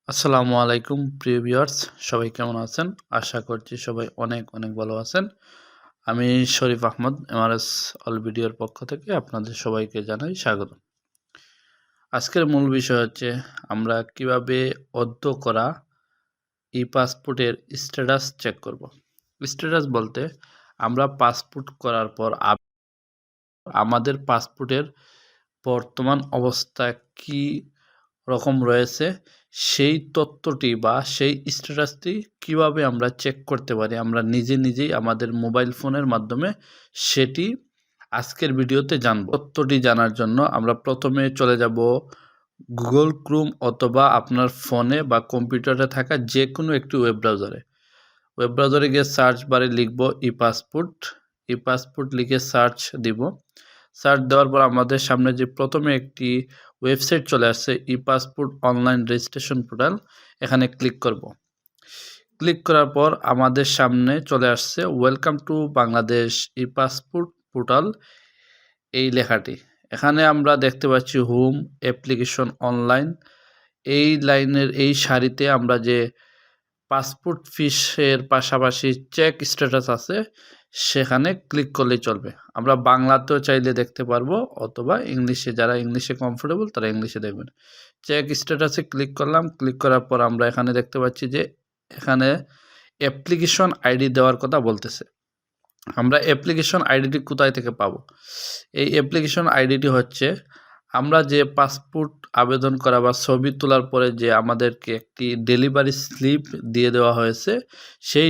আসসালামু আলাইকুম প্রিয় ভিউয়ার্স, সবাই কেমন আছেন? আশা করছি সবাই অনেক অনেক ভালো আছেন। আমি শরীফ আহমদ এমআরএস অল ভিডিওর পক্ষ থেকে আপনাদের সবাইকে জানাই স্বাগত। আজকের মূল বিষয় হচ্ছে আমরা কিভাবে অদ্য করা ই পাসপোর্টের স্ট্যাটাস চেক করব। স্ট্যাটাস বলতে আমরা পাসপোর্ট করার পর আমাদের পাসপোর্টের বর্তমান অবস্থা কি রকম রয়েছে সেই তথ্যটি বা সেই স্ট্যাটাসটি কিভাবে আমরা চেক করতে পারি আমরা নিজেই আমাদের মোবাইল ফোনের মাধ্যমে সেটি আজকের ভিডিওতে জানব। তথ্যটি জানার জন্য আমরা প্রথমে চলে যাব গুগল ক্রোম অথবা আপনার ফোনে বা কম্পিউটারে থাকা যে কোনো একটি ওয়েব ব্রাউজারে গিয়ে সার্চ বারে লিখব ই পাসপোর্ট লিখে সার্চ দিব। সার্চ দেওয়ার পর আমাদের সামনে যে প্রথমে একটি ওয়েবসাইট চলে আসছে ই পাসপোর্ট অনলাইন রেজিস্ট্রেশন পোর্টাল, এখানে ক্লিক করব। ক্লিক করার পর আমাদের সামনে চলে আসছে welcome to Bangladesh E passport portal এই লেখাটি। এখানে আমরা দেখতে পাচ্ছি হোম অ্যাপ্লিকেশন অনলাইন, এই লাইনের এই সারিতে আমরা যে পাসপোর্ট ফিসের পাশাপাশি চেক স্ট্যাটাস আছে সেখানে ক্লিক করলেই চলবে। আমরা বাংলাতেও চাইলে দেখতে পারবো অথবা ইংলিশে, যারা ইংলিশে কমফোর্টেবল তারা ইংলিশে দেখবেন। চেক স্ট্যাটাসে ক্লিক করলাম। ক্লিক করার পর আমরা এখানে দেখতে পাচ্ছি যে এখানে অ্যাপ্লিকেশন আইডি দেওয়ার কথা বলতেছে। আমরা অ্যাপ্লিকেশন আইডিটি কোথায় থেকে পাবো? এই অ্যাপ্লিকেশন আইডিটি হচ্ছে আমরা যে পাসপোর্ট আবেদন করা বা ছবি তোলার পরে যে আমাদেরকে একটি ডেলিভারি স্লিপ দিয়ে দেওয়া হয়েছে, সেই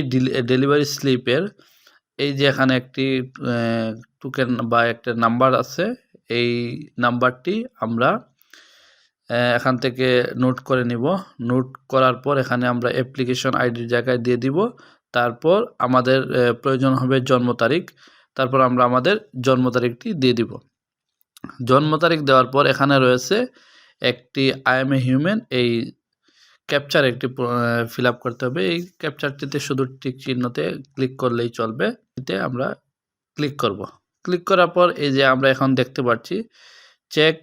ডেলিভারি স্লিপের এই যে এখানে একটি টোকেন বা একটা নাম্বার আছে, এই নাম্বারটি আমরা এখান থেকে নোট করে নিব। নোট করার পর এখানে আমরা অ্যাপ্লিকেশন আইডির জায়গায় দিয়ে দিব। তারপর আমাদের প্রয়োজন হবে জন্ম তারিখ, তারপর আমরা আমাদের জন্ম তারিখটি দিয়ে দিব। জন্ম তারিখ দেওয়ার পর এখানে রয়েছে একটি আই এম এ হিউম্যান, এই ক্যাপচার একটি ফিল আপ করতে হবে। এই ক্যাপচারটিতে শুধু টিক চিহ্নতে ক্লিক করলেই চলবে। এতে আমরা ক্লিক করব। ক্লিক করার পর এই যে আমরা এখন দেখতে পাচ্ছি চেক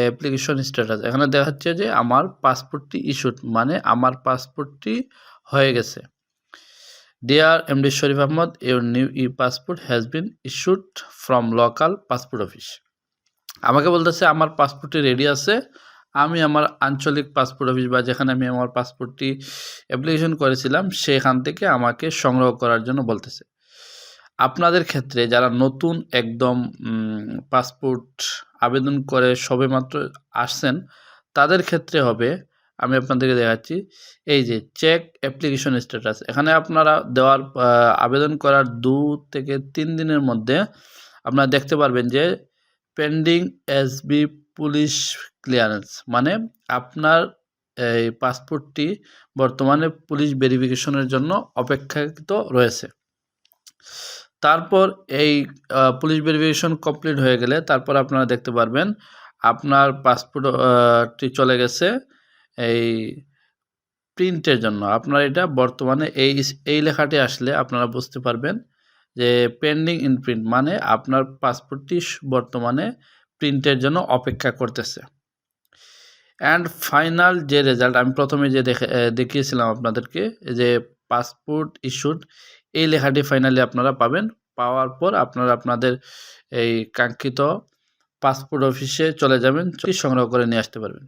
অ্যাপ্লিকেশন স্ট্যাটাস, এখানে দেখাচ্ছে যে আমার পাসপোর্টটি ইস্যুড, মানে আমার পাসপোর্টটি হয়ে গেছে। Dear MD Sharif Ahmed, your new e passport has been issued from local passport office. আমাকে বলতেছে আমার পাসপোর্টটি রেডি আছে, আমি আমার আঞ্চলিক পাসপোর্ট অফিস বা যেখানে আমি আমার পাসপোর্টটি অ্যাপ্লিকেশন করেছিলাম সেখান থেকে আমাকে সংগ্রহ করার জন্য বলতেছে। আপনাদের ক্ষেত্রে যারা নতুন একদম পাসপোর্ট আবেদন করে সবেমাত্র আসছেন তাদের ক্ষেত্রে হবে, আমি আপনাদেরকে দেখাচ্ছি এই যে চেক অ্যাপ্লিকেশন স্ট্যাটাস। এখানে আপনারা দেওয়ার আবেদন করার 2 থেকে 3 দিনের মধ্যে আপনারা দেখতে পারবেন যে পেন্ডিং এসবি পুলিশ ক্লিয়ারেন্স, মানে আপনার এই পাসপোর্টটি বর্তমানে পুলিশ ভেরিফিকেশনের জন্য অপেক্ষাকৃত রয়েছে। তারপর এই পুলিশ ভেরিফিকেশন কমপ্লিট হয়ে গেলে তারপর আপনারা দেখতে পারবেন আপনার পাসপোর্টটি চলে গেছে এই প্রিন্টের জন্য। আপনার এটা বর্তমানে এই লেখাটি আসলে আপনারা বুঝতে পারবেন যে পেন্ডিং ইন প্রিন্ট, মানে আপনার পাসপোর্টটি বর্তমানে প্রিন্টের জন্য অপেক্ষা করতেছে। অ্যান্ড ফাইনাল যে রেজাল্ট আমি প্রথমে যে দেখিয়েছিলাম আপনাদেরকে যে পাসপোর্ট ইস্যুড, এই লেখাটি ফাইনালি আপনারা পাবেন। পাওয়ার পর আপনারা আপনাদের এই কাঙ্ক্ষিত পাসপোর্ট অফিসে চলে যাবেন, সংগ্রহ করে নিয়ে আসতে পারবেন।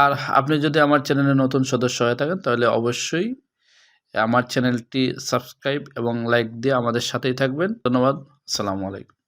আর আপনি যদি আমার চ্যানেলে নতুন সদস্য হয়ে থাকেন তাহলে অবশ্যই আমার চ্যানেলটি সাবস্ক্রাইব এবং লাইক দিয়ে আমাদের সাথেই থাকবেন। ধন্যবাদ। আসসালামু আলাইকুম।